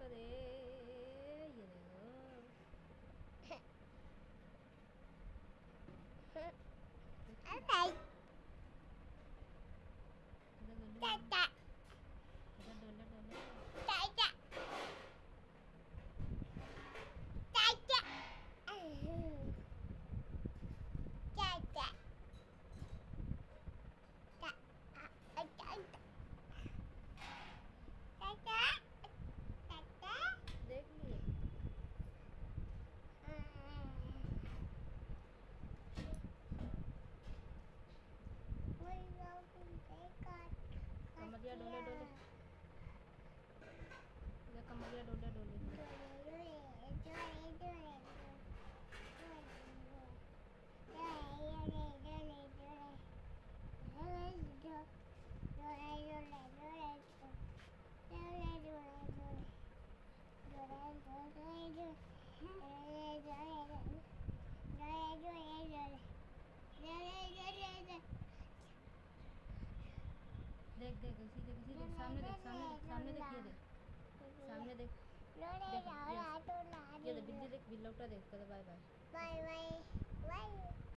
लौटा दे, ये देखो। डोले डोले। देख लिए। कमरिया डोले डोले, कमरिया डोले डोले। देख देख उसी देख, उसी देख, सामने देख, सामने देख, ये देख, सामने देख, ये देख बिल्ली देख, बिल्लौटा देख, bye bye. Bye bye bye.